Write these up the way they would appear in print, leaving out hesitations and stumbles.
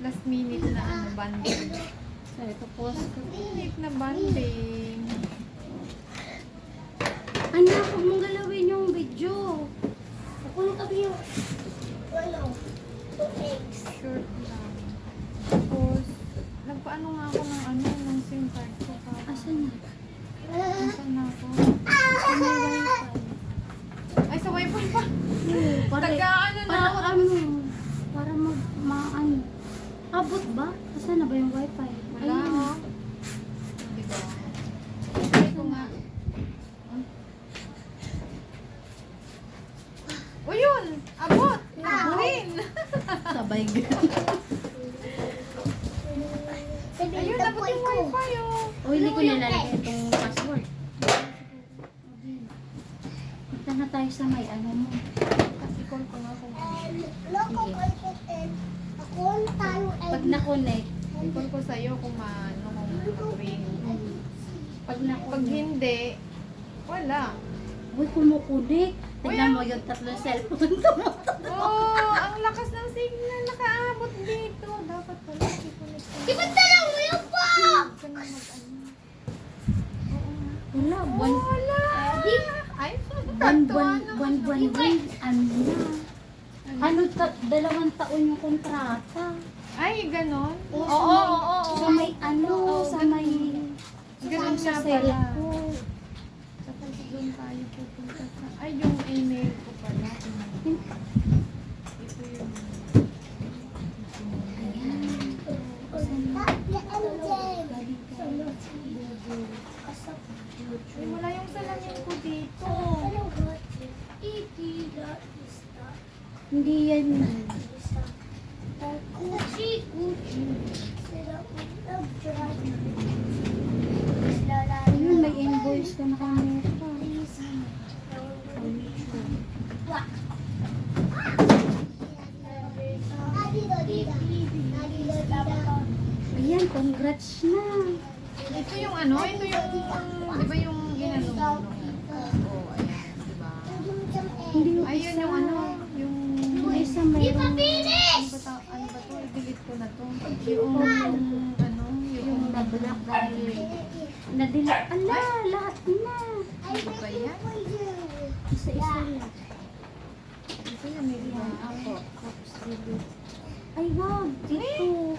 Last minute na ano, banding. So, ito po. Minute na banding. Anak, huwag mong galawin yung video. Ako na kami yung Short lang. Tapos, nagpaano nga ako ng ano, ng SIM card ko. Asan na? Asan na ako? Sa may wifi. Ay, sa wifi pa. Para, Taga ano na para ako. ano? Para ano? Abot ba? Asan na ba yung wifi? Wala. Ayun. Oh. Diba? Try ko nga. O yun! Abot! Green! Sabay ganun. Ayun, abot yung wifi oh. O, hindi ko nilalagay itong password. Punta na tayo sa may ano mo. I-call ko nga kung Pag na-connect, i-call ko sa'yo kung ano, kung mag-ring. pag Pag na-connect, hindi, wala. uy, kumukunik. Tignan mo yung tatlong cellphone tumotok. Oh, ang lakas ng signal nakaabot dito. Dapat pala i-connect ko. Di ba talaga mo yung po? Huwag ka na mag-ano. Oo nga. Wala, buwan, Wala! Ay, buwan, ano na. Ano, 2 taon yung kontrata. Ay, ganon? Oo, Oo. Sa may ano, sa may... Ganon sa nga pala. cellphone. Saka doon tayo pupunta sa... Ay, yung email ko pala. Ito yung... Ay, wala yung salamin ko dito. Hindi yan. Ayun, may invoice ka na kami. Ayan, congrats na. Ito yung ano, ito yung... Di ba yung ginano mo? Oo, ayan. Di ba? Hindi yung Ayun yung ano, yung... yung isa mayroon. Ano ba to? I-delete ko na to. Yung ano, Yung na-block dahil nadila. Ala, lahat na. Ano ba yan? Isa-isa lang. Ito yung may iba. Ako. Tapos delete. Ay, wag. Dito.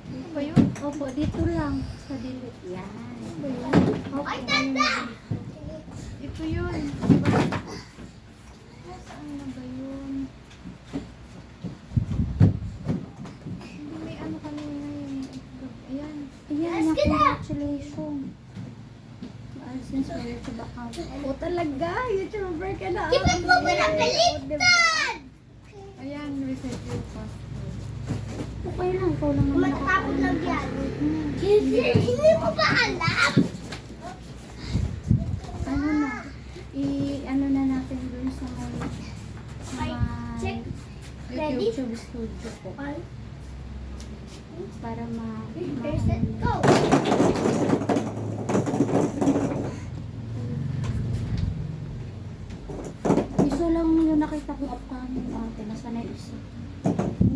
Ano ba yun? Opo, dito lang. Sa delete. Yan. Ano ba yun? Opo. Ito yun. Diba? Saan na ba yun? Hindi may ano kanina yung... Ayan. Ayan, na congratulations. AdSense mo YouTube account. O talaga, YouTuber ka na. Di ba't mo ba napalitan? Ayan, reset your password. Okay lang, ikaw lang naman Matapos lang yan. Hindi mo ba alam? Ano na, ano na natin dun sa Ay, check. Ready? YouTube studio ko. Para Reset, go! Isa lang yung nakita kong upcoming ate. Nasa na isa.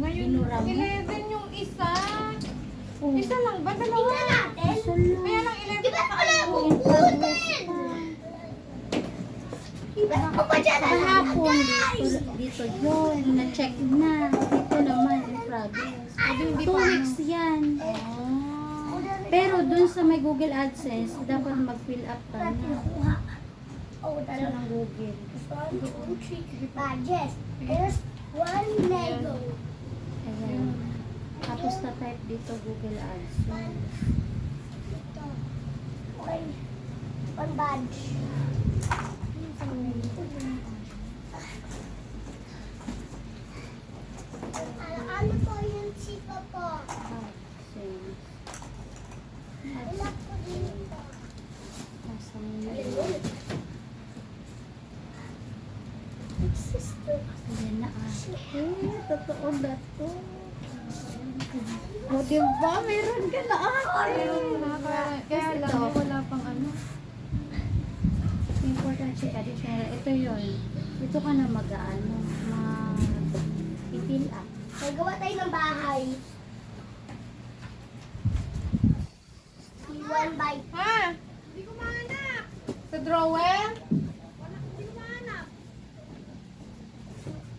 Ngayon, Binura mo? 11 yung isa. Oh, Isa lang ba? Dalawa? Tingnan natin. isa lang. Kaya lang 11 Di ba't pa wala kayo. akong In progress butin? pa. Di ba't mo ba dyan Kahapon guys? dito yun. Na-check na. Dito naman in progress. Hindi 2 pa ano. weeks yan. Pero dun sa may Google AdSense, dapat mag-fill up ka na. Oh, Sa dalawa. ng Google. 1, 2, 3 badges. There's one Lego. Ayan. Tapos na-type dito Google AdSense. Okay. One badge. Ano po yung si Papa? AdSense. Wala po dito. Asan yun? Sister. Ayan na ate. Totoo na to. O diba? Meron ka na ate. Kaya lang, wala pang Ito yun. Dito ka na mag-ano, mag-fill up. Nagawa tayo ng bahay. One by Ha? Hindi ko mahanap. Sa drawer? Hindi ko mahanap.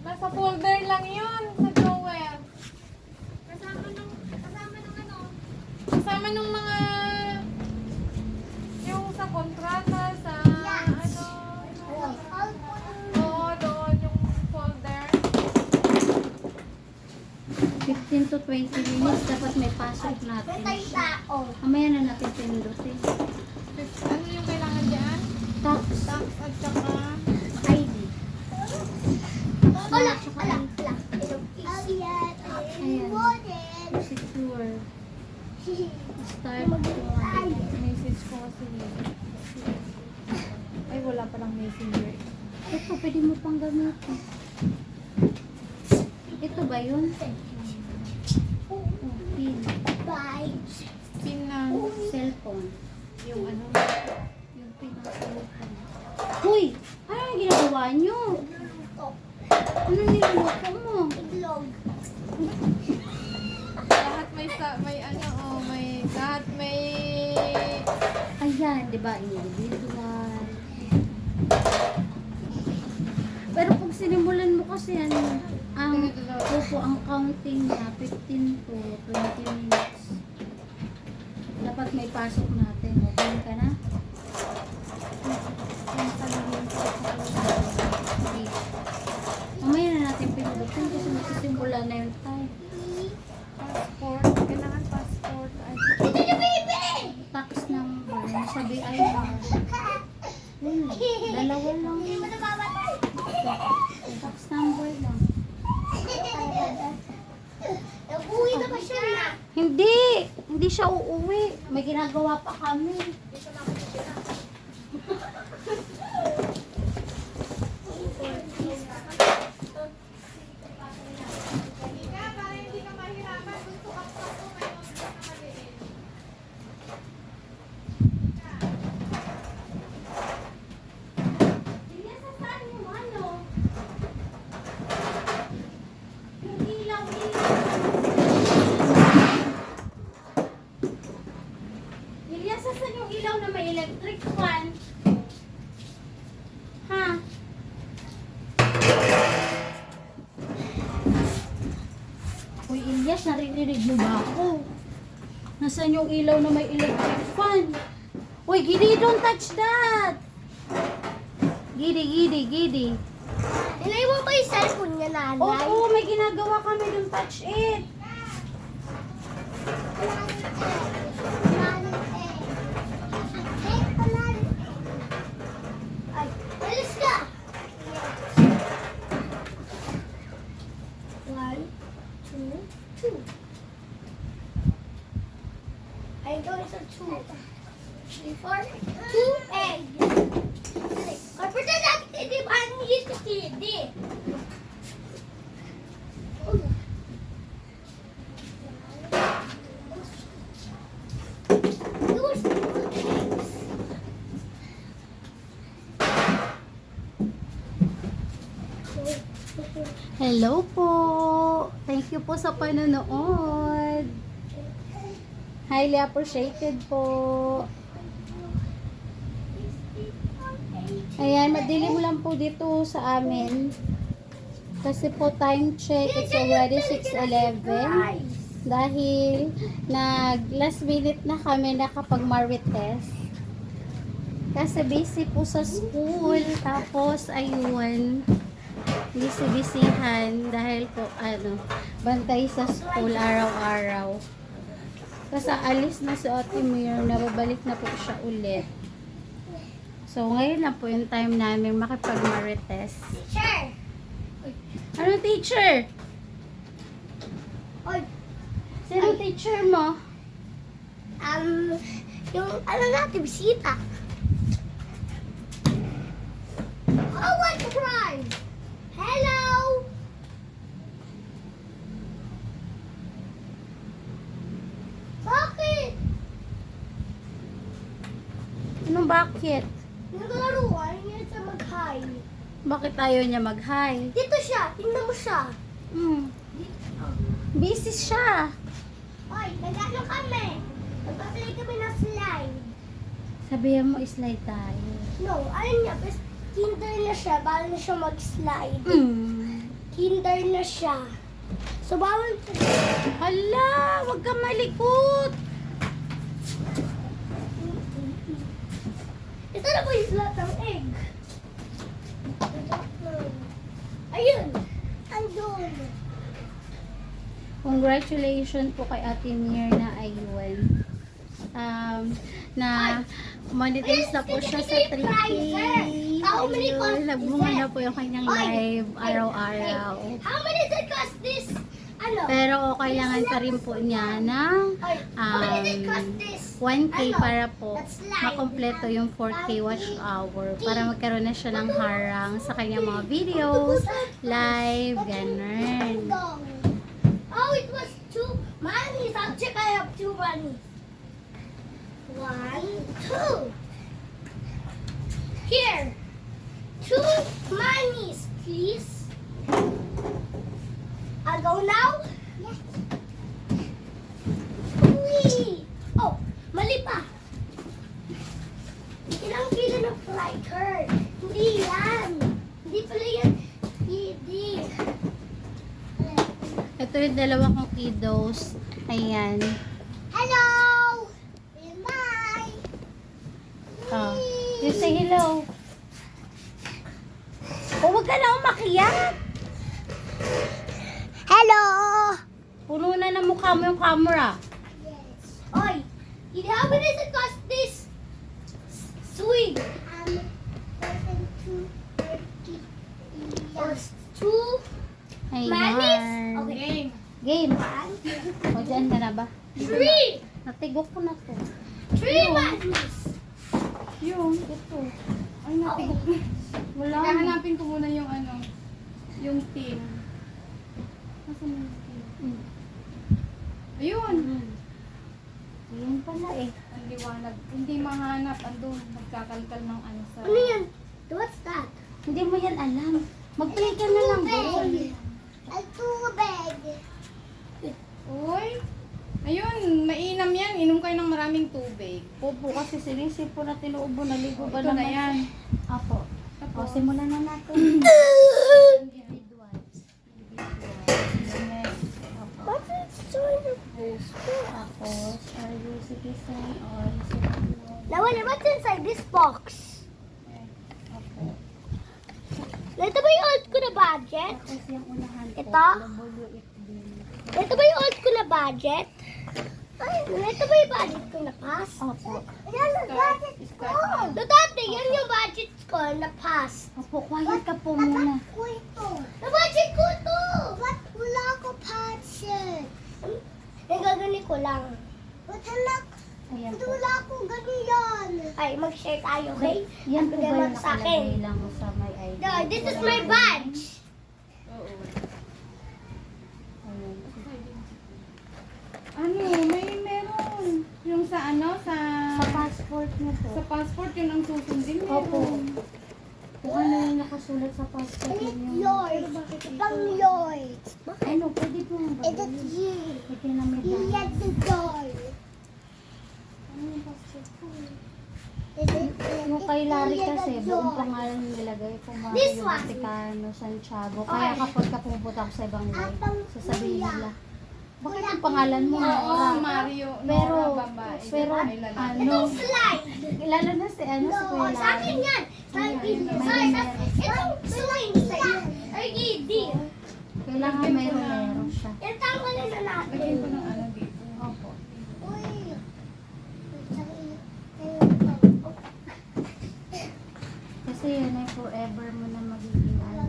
Nasa folder lang yun. Sa drawer. Kasama nung ano? Kasama nung mga yung sa kontrata, sa ano. Oo, doon yung folder. 15 to 20 minutes, dapat may pasok May natin. tayo tao. Mamaya na natin pindutin. Ano yung kailangan dyan? Tax Tax at saka ID. Ala, Tsaka ala, ID. ala. Ayan. Secure. Start message ko kasi. Ay, wala palang messenger. Ito, pwede mo pang gamitin. Ito ba yun? Oh, pin. Bye. Pin ng Cellphone. yung ano. Yung pin ng cellphone. Huy! Ano ang ginagawa nyo? Ano niluluto mo? Itlog. Lahat may ano, oh, lahat may Ayan, di ba? Individual. Pero pag sinimulan mo kasi ang counting niya 15 to 20 minutes. Dapat may pasok natin. Okay ka na? Okay. Mamaya na natin pinudutin kasi magsisimula na yung time. passport. Kailangan passport. Ay, Ito yung baby! Tax number. Sa BIR. Dalawa lang Hindi mo yun. namamatay. Tax number lang. Nag-uwi na ba siya na? Hindi! Hindi siya uuwi. May ginagawa pa kami. para hindi ka mahirapan, gusto ka pa po may notebook na maliit. Ilyas, saan yung ilaw na may electric fan? Ha? Uy, Ilyas, naririnig mo ba ako? Nasaan yung ilaw na may electric fan? Uy, Gidi, don't touch that! Gidi, Gidi, Gidi. Nilay mo ba yung cellphone niya, nanay? Oo, may ginagawa kami, don't touch it. Ay, alis ka! One, two, two. I'm going to two. Three, four, two eggs. Kapita natin, hindi ba? Ang hito, hindi. Yours, eggs. Hello po. Thank you po sa panonood. Highly appreciated po. Ayan, madilim lang po dito sa amin. Kasi po time check, it's already 6:11. Dahil last minute na kami nakapag-marites. Kasi busy po sa school. Tapos, ayun, busy-busyhan dahil po, bantay sa school araw-araw. Kasi alis na si Ate Mir, nababalik na po siya ulit. So, ngayon na po yung time namin makipag-marites. Sure. Ano teacher? Oy, Sino teacher mo? yung ano natin, bisita. Oh, what surprise! Hello! Bakit? Anong bakit? Naglaruan, hindi siya mag-hi. Bakit ayaw niya mag-hi? Dito siya. Tingnan mo siya. Hmm. Busy siya. Oy, nag-ano kami? Nagpa-play kami ng slide. Sabihan mo, slide tayo. No, ayun niya. Basta kinder na siya. Bawal na siya mag-slide. Hmm. Kinder na siya. So, bawal Hala, wag ka malikot. Ito na po yung lahat ng egg. Ayun. Andun. Congratulations po kay Ate Mir na ayun. Na monetize na po siya sa 3K. Ayun, nagbunga na po yung kanyang live araw-araw. How many does it cost this? Ano? Pero kailangan pa rin po niya ng How many does it cost this? 1K Ano? para po That's live. makompleto yung 4K watch hour para magkaroon na siya ng harang sa kanyang mga videos, live, ganun. Oh, it was 2 monies. I'll check. I have 2 monies. 1, 2. Here. 2 monies, please. I'll go now. Yes. Uy. Oh, mali pa. Ilang kilo ng fry curd? Hindi yan. Hindi pala yan. Hindi. Ito yung dalawa kong kiddos. Ayan. Hello! Bye! Oh, you say hello. Oh, wag ka na umakyat. Hello! Puno na ng mukha mo yung camera. Yes. Oy! How much does it cost this swing? 2 Ayan. monies? Okay. Game. 1, O, dyan ka na ba? 3! Natigok ko na to. 3 monies! Yung, ito. Ay, natigok na. Wala. Hahanapin ko muna yung ano, yung team. Nasaan yung team? Mm. Ayun! Ayan pala eh. Ang liwanag. Hindi mahanap. Andun, nagkakalkal ng ano sa... Ano yan? What's that? Hindi mo yan alam. Mag-play ka na lang doon. Ay, tubig. Uy! Ayun, mainam yan. Inom kayo ng maraming tubig. Opo, kasi sinisipo na tinuubo. Naligo ba Ito na naman? yan. Apo. O, Tapos, simulan na natin. What's it doing to post? Tapos, are you citizen or citizen? Now, what's inside this box? Opo. Ito ba yung old ko na budget? Tapos yung unahan po. Ito? WFD. Ito ba yung old ko na budget? Ay, ito ba yung budget ko na pass? Opo. Yan ang budget ko. No, dati, yan yung budget ko na pass. Opo, quiet ka po muna. ko ito. Na budget ko ito. Ba't wala ko budget? Yung gagawin ko lang. Ba't Ayan po. wala akong ganyan? Ay, mag-share tayo, okay? Yan po ba Bigyan mo yung sa akin? nakalagay lang sa may ID? No, this is my badge. oo. Ayan. Ano, meron. Yung sa ano, Sa passport niyo po. sa passport, yun ang susundin. Opo. Meron. Kung ano yung nakasulat sa passport ninyo. Yours. Pang yours. Ano, pwede po nga ba? It's you. Pwede na may You dami. let the door. Yung kay Larry kasi, buong pangalan yung nilagay ko, This Mario one. Vaticano, Santiago. Kaya kapag kapupunta ko sa ibang live, sasabihin nila, bakit yung pangalan mo? Oo, Nora?" Mario. Pero, Nora, babae. pero, Ay, lalaki. ano, Itong slide. lalo na si, ano, si Kuya No, sa akin Larry. yan. Sa akin Ayun, yan. may Itong slide sa iyo. Ay, hindi. Kailangan meron siya. Yan tanggalin na natin. Lagyan ko ng ano dito. Opo. Uy. Kasi yun ay forever mo na magiging ano.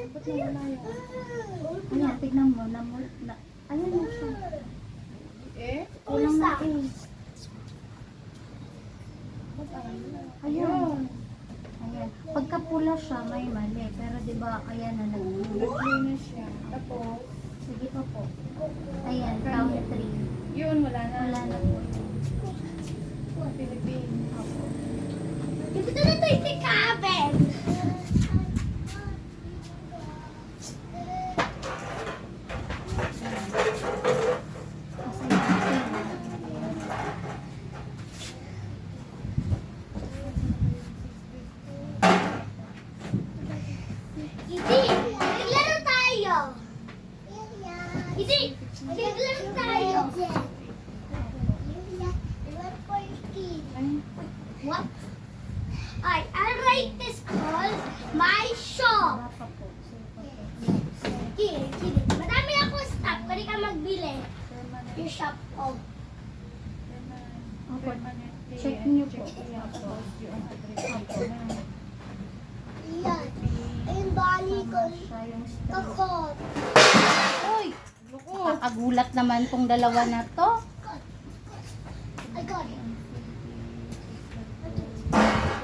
Ba't nawala yun? Ano, tignan mo, ayun na siya. Eh? Kulang na eh. Ba't ano? Ayun. Ayan. Pagka pula siya, may mali. Pero di ba ayan na Nag-blue na siya. Tapos, Sige pa po. Ayan, count 3. yun, wala na. Wala na po. Philippines. Opo. Dito na ito yung cabin. What? I write this called my shop. Wala pa po. Sir, pa po. Here. Madami ako stop. Kali ka magbili. Your shop. Oh. Opo. Check niyo po. Yan. Ayun, bali ko. Siya yung Ako. Uy! Kakagulat naman tong dalawa na to. I got it.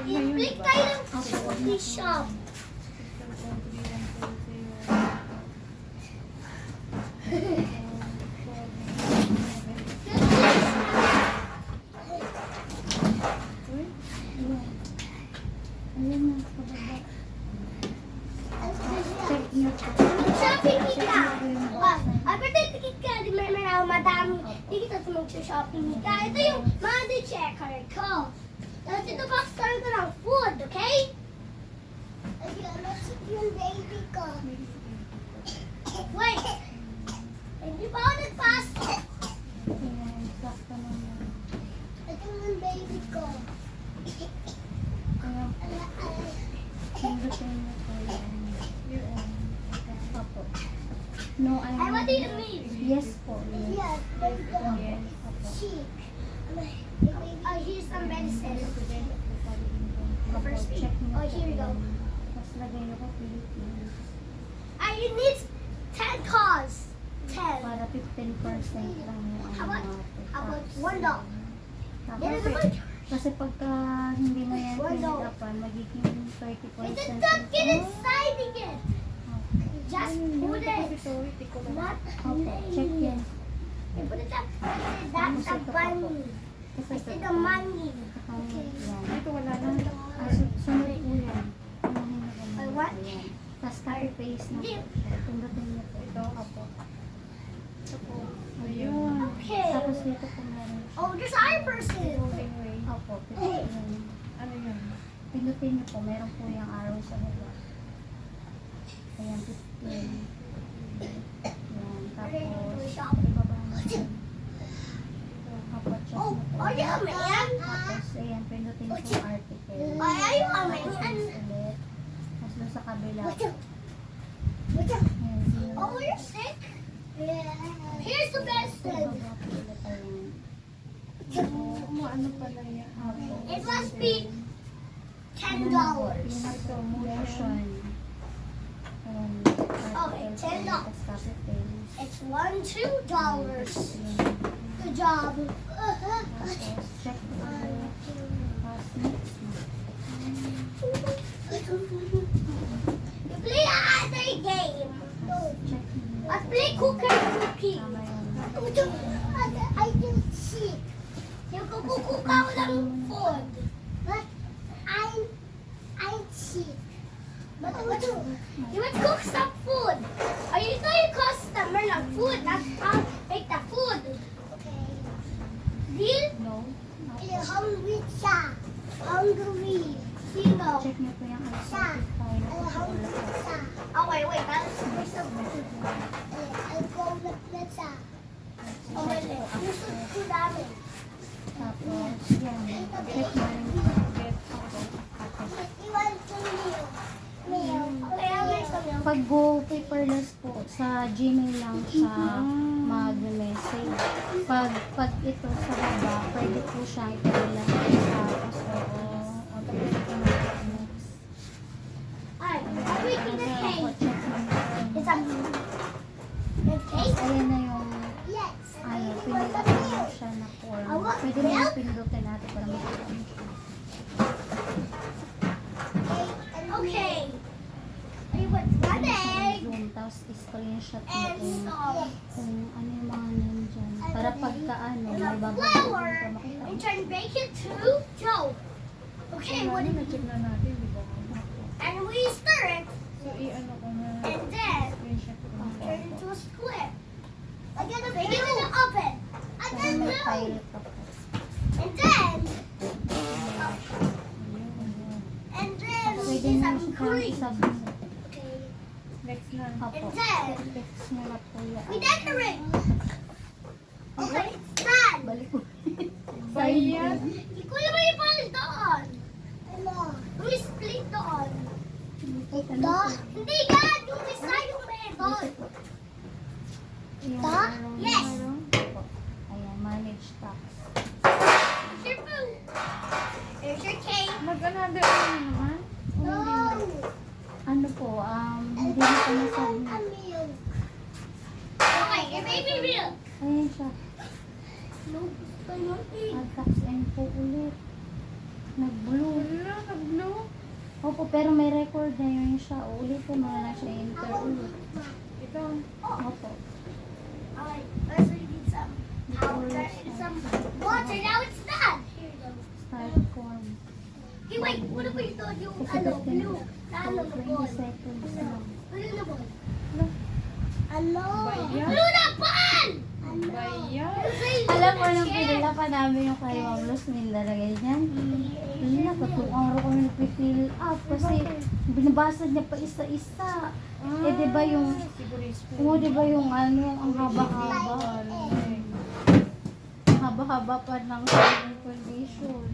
I-click tayo ng coffee shop. Ayun na, kababa. Check niyo po. Shopping ka. Aparte, tikit ka. Di may madami. Di kita sa mag-shopping ka. Ito yung money checker ko. Tapos ito pa, start ko ng food, okay? Ayun, nasip yung baby ko. Wait. Hindi pa ako nagpasok. Ayan, sakto naman. Ito yung baby ko. Ayan, pindutin niyo po yan. Opo. No, I Ay, what do you mean? Yes po. Yes, there you go. Opo. Sheep. Oh, here's some medicine. Opo, check niyo Oh, here we go. Tapos lagay niyo po Philippines. You need 10 cars. 10. Para 15% lang yung How about, how about tax. $1? Tapos, Yan ang naman. kasi pagka hindi mo yan $1. pinagapan, magiging 30% It's not get inside again. Just put it. Not Opo, check yan. You put it up. That's a bunny. Kasi It's the money. Okay. Yan. Ito wala na. Sunod po yan. Unahin niyo po Ay, muna what? po yan. Tapos copy-paste na po siya. Pindutin niyo po. Ito, opo. Ito po. Ayun. Okay. Tapos dito po meron siya. Oh, there's our person. Opo, pindutin. Ano yun? Pindutin niyo po. Meron po yung arrow sa baba. Ayan, 15. Ayan, tapos ibaba mo. Opo, check Oh, niyo po. are you a man? Tapos, ayan, pindutin niyo po yung article. Are you a man? Ulit. Tapos doon sa kabila. What's up? What's up? Ayan, zero. Oh, you're sick? Yeah. Here's the medicine. Ibaba po ulit, ayan. Ano pala yan? Opo. It must be $10. Motion. Ayan. Okay, $10. Tapos copy-paste. It's $2. Ayan. Good job. Tapos, check po ulit. Tapos, next na. You play another game. Check niyo. Let's play cookie. Tama yun. I just sick. Yung kukukaw ng food. But I'm sick. But you must cook some food. Are you your customer ng food? That's how make the food. Okay. Deal? No. Hungry siya. Hungry. Sino? Check niyo po yung Siya. file na po Hungry ulit. siya. Oh, wait. That's for some food. I'll go with pizza. Oh, wait. Yung food namin. Tapos, yan. Check mo rin yung get. Iwan sa meal. Meal. Kaya may sa meal. Pag go paperless po, sa Gmail lang siya mag-message. Pag ito sa baba, pwede po siya ipailagay sa password. Tapos ito na po next. Ay, I'm making the Opo, cake. check mo rin. Is that the cake? Ayan na yung Yes. ano, pindutin mo siya na form. Pwede mo yung pindutin natin para makita mo siya. Okay. I want one egg Zoom, tapos screenshot mo and kung ano yung mga nandyan. Para pagka ano, may babagay flour. ka makita mo. And turn bacon to dough. Okay, what do Na-check na natin, di ba? and we stir it So, i-ano ko na. and then Screenshot ko na. turn it into a square. I gotta bake it in the oven. I Kung gotta may do. file ka po. And then we Pwede need na some siya cream. isubmit. Okay. Next na. Opo. And then Text nyo na po yan. we decorate. Okay, it's done. Balik ko. Bayan. Hindi ko naman yung doon. Da? Hindi yan! Yung isa yung meron. Yung Ta? Yes. araw-araw. Ayan, manage tax. Here's your food. Here's your cake. Mag-another ano naman? No. Ano po, hindi na ko nasabi. A meal. Okay, your baby meal. Ayan siya. No, gusto mo Tax and po ulit. Nag-blue. Wala, nag-blow. Opo, pero may record na yun siya. Ulitin mo na lang siya enter ulit. Ito. Opo. Alright, let's read some powder and some water. Now it's done. Here you go. Start form. Hey, wait, what about you thought you Kasi ano, dapat blue? Ano, 20 ball? seconds Ano? lang. Ano na ball? Ano? Ano? Bayan. Blue na ball! Ano? Bayan. Alam mo, nung pinula pa namin yung kay Ma'am Luzmin na ganyan. Wala, tatlong araw kami nagpifill up kasi binabasa niya pa isa-isa. Eh, di ba yung, Siguro yung spoon. di ba yung ano, ang haba-haba. Ang haba-haba pa ng swimming condition.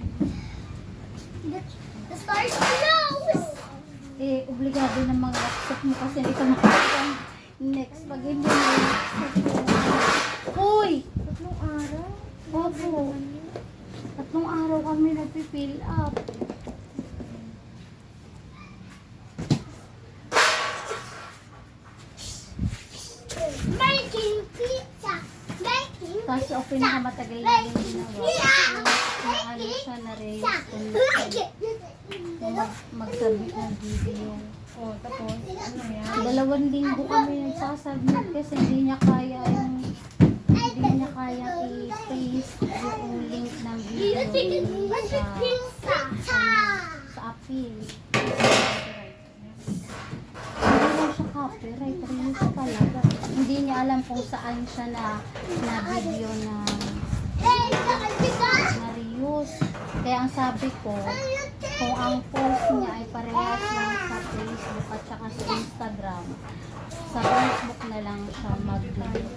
The stars close! Eh, obligado na mga laptop mo kasi hindi ka makakita. Next, pag hindi mo Uy! Tatlong araw? Opo. Tatlong araw kami nagpifill up. Making pizza! Making Tapos yung pinakamatagal namin ginawa. Yung ano siya na-release kung mag-submit ng video. Oh, tapos, ano yan? 2 linggo kami nagsasubmit kasi hindi niya kaya i-paste yung link ng video Pizza! sa appeal. Hindi lang siya copyright, reuse talaga. Hindi niya alam kung saan siya na video na reuse. Kaya ang sabi ko, kung ang post niya ay parehas lang sa Facebook at saka sa Instagram, sa Facebook na lang siya mag-delete.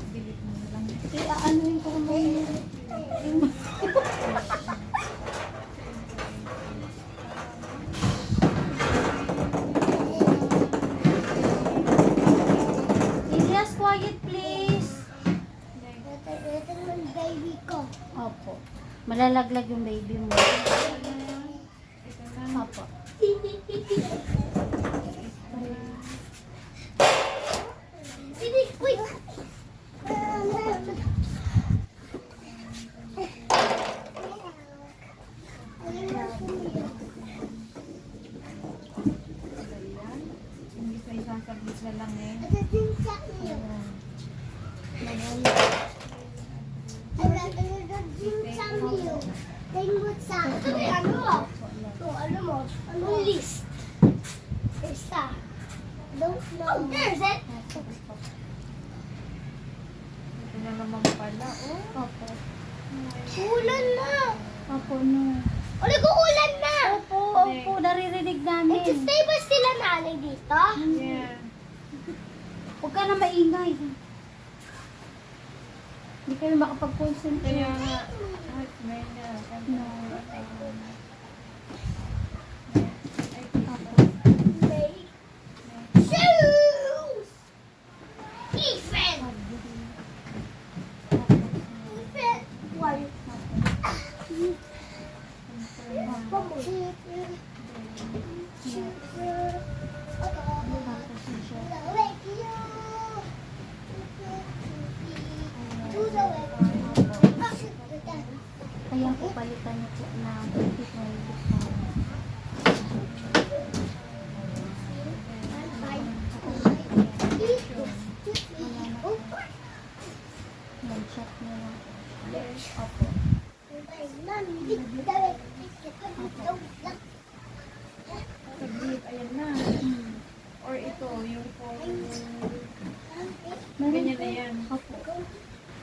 Delete mo na lang. Ano ko naman Elias, quiet please. Ito naman baby ko. Opo. Malalaglag yung baby mo. Ito na. Opo. Hindi, wait. Ayan. Imbis na isasabit na lang eh. Ito din sa iyo. Ano mo? Anong list? Isa. Don't know. Oh, there's it. Ito na naman pala. Oh. Opo. Ulan na. Opo, no. O, nag-uulan na. Opo, opo. Naririnig namin. Nag-stay ba sila nanay dito? Yeah. Huwag ka na maingay. Hindi kayo Kaya makapag-concentrate. nga. At may na. No. Opo. Make shoes. Ethan. Ethan. One. Kaya po palitan niyo po ng 25 Mag-chat niyo lang. Opo. Sabit. Ayan na. Or ito, yung phone. Meron Ganyan po. na yan. Opo.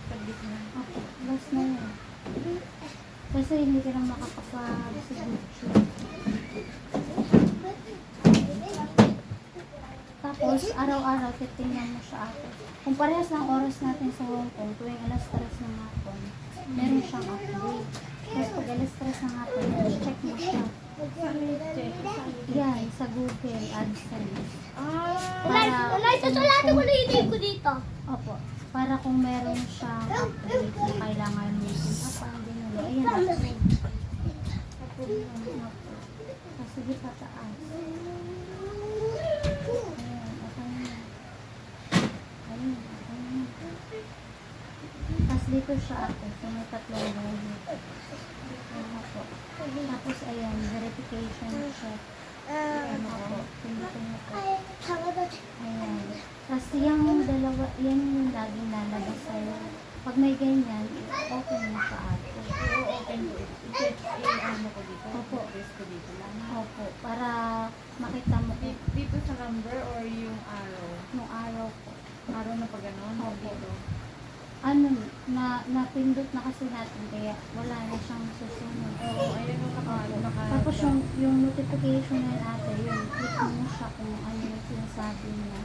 Sabit na. Opo. Last na yun. Kasi hindi ka lang makakapag-signature. Tapos, araw-araw, titingnan mo siya ate. Kung parehas ng oras natin sa Hong Kong, tuwing alas 3 ng hapon, meron siyang update. Tapos pag alas 3 ng hapon, check mo siya. Yan, sa Google AdSense. Nanay, susulatin ko na yung ko dito. Opo. Para kung meron siyang update na kailangan mo yung dinalo. Ayan, upload. Upload na. Opo. Sige, pataas. Ayan, okay na. Ayun, okay na. Tapos dito siya ate. So, may tatlong buhit. Ayan po. Tapos, ayan, verification check. Ano po. Pindutin mo po. Ayan. Tapos yung dalawa, yan yung laging lalabas sa'yo. Pag may ganyan, open mo sa ate. I-open ko. I-ano ko dito. Opo. I-press ko dito lang. Opo. Para makita mo kung Dito sa number or yung arrow? nung araw po. Araw na pag ganon? Opo. Dito. Ano, napindot na kasi natin kaya wala na siyang susunod. Oo, ayan yung naka. Tapos yung notification na yun ate, yun, click mo siya kung ano yung sinasabi niya.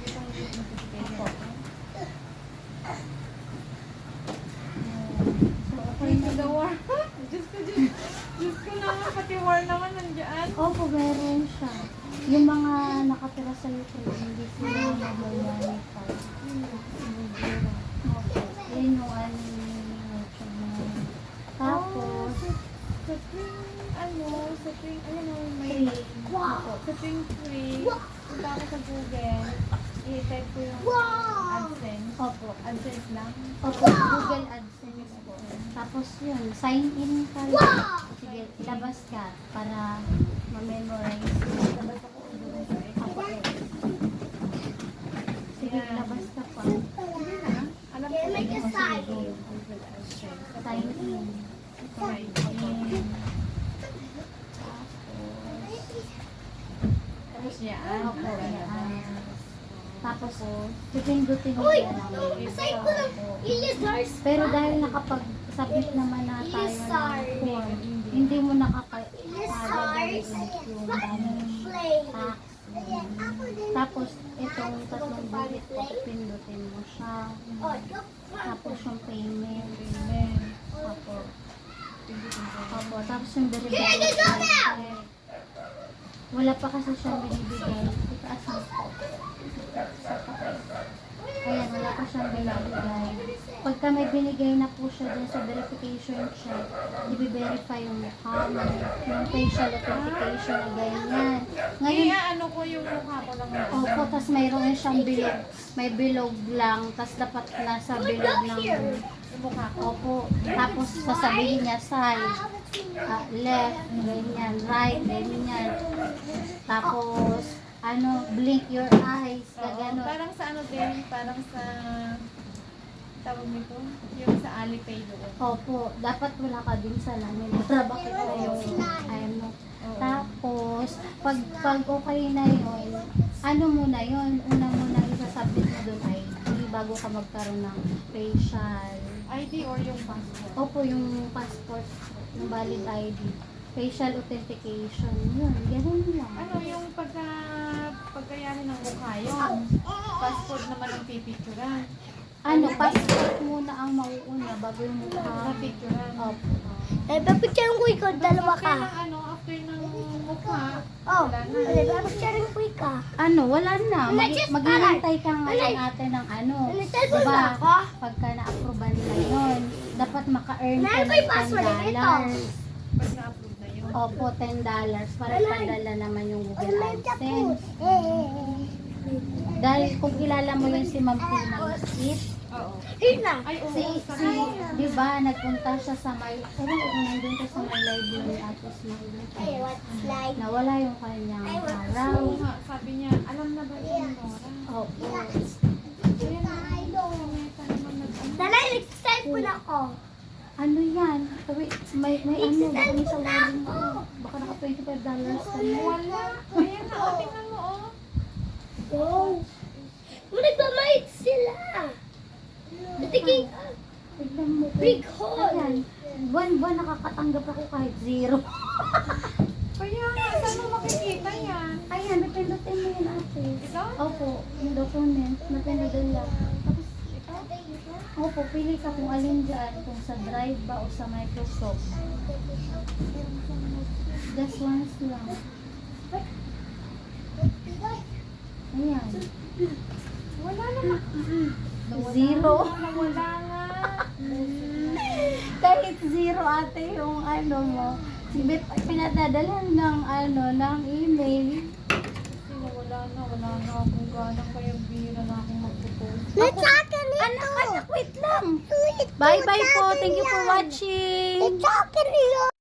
Itong notification. Opo. So, okay Thank na you, the war. Diyos ko naman, pati war naman nandiyan. Opo, meron siya. Yung mga nakatira sa YouTube, hindi sila mag-monitor. Opo. Yun yung ano yung YouTube mo. Tapos, Sa tuwing, ayun o, may, free. Opo, sa tuwing free, punta ako sa Google, i-type ko yung AdSense. Opo. AdSense lang. Opo, Google AdSense po. Tapos yun, sign in ka lang. Sige, ilabas ka para ma-memorize mo. Labas ako doon sa Opo. Sige, ilabas ka pa. Hindi na. Alam ko Like a sign. Google AdSense. Sign in. Sign in. Tapos yan. Opo, yan. Tapos, Tapos, pipindutin mo Uy! yan ang Aside ko lang. Ilizars. Pero dahil nakapag-submit naman na tayo ng form, hindi mo nakaka-edit yung Play. tax. Tapos, itong tatlong bulit po, pindutin mo siya. Oh, look. Tapos yung payment. amen. Opo. Pindutin ko. Opo. Tapos yung verification. Wala pa kasi siyang binibigay. Itaas mo po. Sa taas. Ayan, wala pa siyang binibigay. Pagka may binigay na po siya dyan sa verification check, i-verify yung mukha mo, yung facial authentication na ganyan. Ngayon, Kaya ano ko yung mukha ko lang. opo, tas mayroon siyang bilog. May bilog lang, tas dapat nasa bilog ng Yung mukha ko. opo. Tapos sasabihin niya side, left, ganyan, right, ganyan. Tapos, blink your eyes, Oo, gano'n. parang sa ano din, parang sa tawag nito, yung sa Alipay doon. Opo, dapat wala ka din sa lamin. Para bakit yung Oo. Tapos, pag okay na yun, muna yun? Una muna isasubmit mo doon ID bago ka magkaroon ng facial. ID or yung passport. Opo, yung passport, yung valid ID. Facial authentication. Yun, ganun lang. Ano yung pagkayanin ng mukha yun? Passport naman ang pipicturan. Passport muna ang mauuna bago yung mukha. Napicturan. Opo. Eh, papicture ko ikaw, dalawa ka. After ng mukha, Oh, wala na. wala, papicture ko ikaw. Wala na. Maghihintay ka ngayon ate ng Cellphone Diba, ba ako? pagka na-approval na yun, dapat maka-earn ka Meron ko ng yung password na ito. $10. Pag na-upload na yun. Opo, $10 para padala naman yung Google AdSense. Dahil kung kilala mo yun si Ma'am Tina Isit, Oo. Yun na. Ay, oo. di ba, nagpunta siya sa may, nandun ka sa may library at Smile. Hey, what's like? Nawala yung kanyang araw. Oo nga, sabi niya, alam na ba yung Nora? Opo. Ayan na, kumeta naman nag-ano. Nanay, nag-cellphone ako. Ano yan? Wait, may kami sa wallet mo. Baka naka $25 ka na. Wala. Ayan na, o, tingnan mo, oh. Wow. Nagmamahit sila. Natiging Tignan mo. big hole. Ayan. Buwan-buwan nakakatanggap ako kahit zero. Kaya nga, saan mo makikita yan? Ayan, napindutin mo yun ate. Ito? Opo, yung document, napindutin lang. Tapos, Ito? Opo, pili ka kung alin dyan, kung sa Drive ba o sa Microsoft. Just once lang. Ayan. Wala naman. Zero. Wala nga. Kahit zero ate yung ano mo. Pinatadalan ng ng email. Kasi wala na akong ganang kaya bira na akong magpo-post. Anak, wait lang. Bye-bye po. Thank you for watching. It's talking to you.